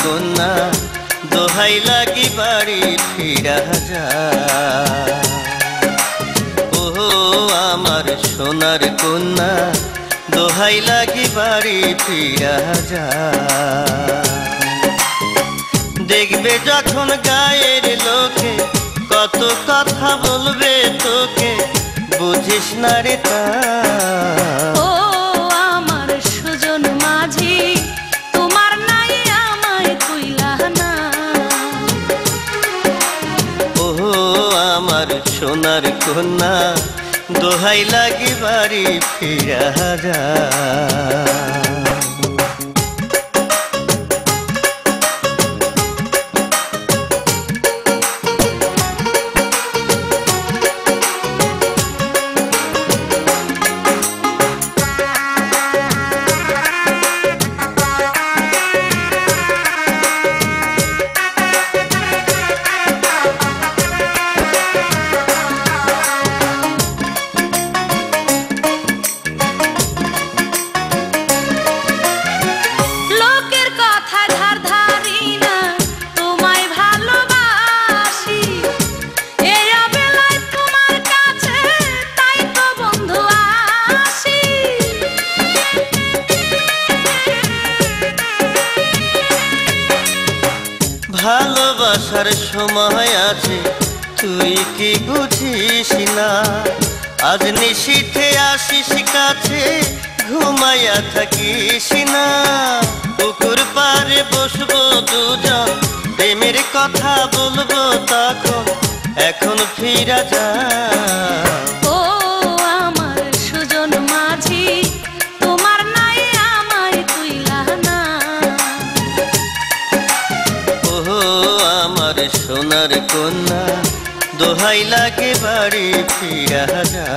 কন্যা দোহাই লাগি বাড়ি ফিরা যা। ও আমার সোনার কন্যা দোহাই লাগি বাড়ি ফিরা যা। দেখবে যখন গায়ের লোকে কত কথা বলবে তোকে, বুঝিস না রে তা। ও আমার সুজন মাঝি তোমার নাই আমায় তুইলা না। ও আমার সোনার কন্যা দোহাই লাগি বাড়ি ফিরা যা। ভালোবাসার সময় আছে তুই কি বুঝিস না। আজ নিশীথে আসিস কাছে ঘুমাইয়া থাকিস না। পুকুর পাড়ে বসবো দুজন প্রেমের কথা বলবো তখন, এখন ফিরা যা। ও আমার সুজন মাঝি তোমার নাই আমায় তুইলা না। ও আমার সোনার কন্যা দোহাই লাগে বাড়ি ফিরা যা।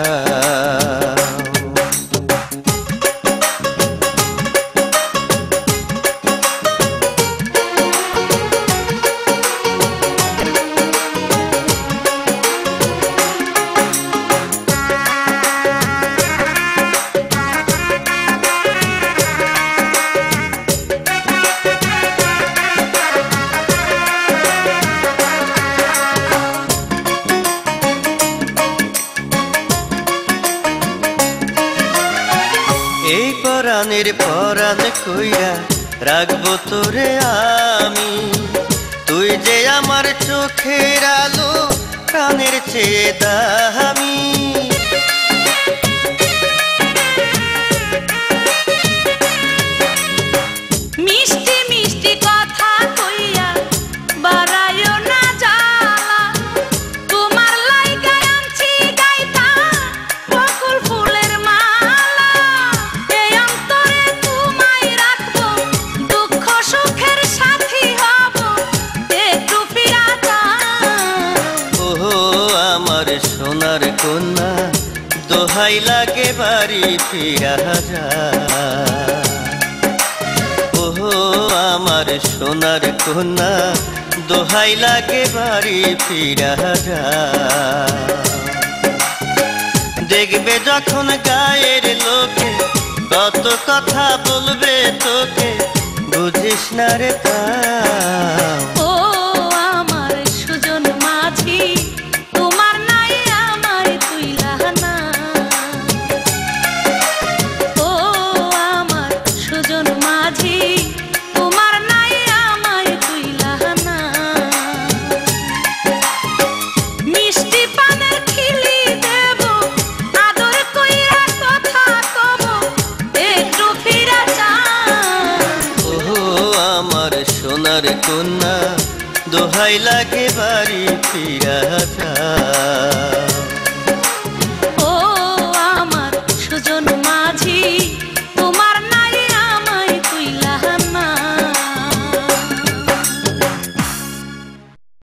এই পরাণের পরাণ কইরা রাখবো তোরে আমি, তুই যে আমার চোখের আলো প্রাণের চেয়ে দামি। মিষ্টি মিষ্টি কথা কইয়া বাড়াইও না জ্বালা, তোমার লাইগা আনছি গাইতা বকুল ফুলের মালা। এই অন্তরে তোমায় রাখবো, দুঃখ সুখের সাথী হব, একটু ফিরা যা। ও আমার সোনার কন্যা দোহাই লাগে বাড়ি ফিরা যা। ও আমার সোনার কন্যা দোহাই লাগে বাড়ি ফিরা যা। দেখবে যখন গায়ের লোকে কত কথা বলবে তোকে, বুঝিস না রে তা। ও আমার সুজন মাঝি তোমার নাই আমায় তুইলা না। ও আমার সুজন মাঝি তোমার নাই আমায় তুইলা না। মিষ্টি পানের খিলি দেব, আদর কইরা কথা কব, একটু ফিরা যা। ও আমার সোনার কন্যা দোহাই লাগে বাড়ি ফিরা যা।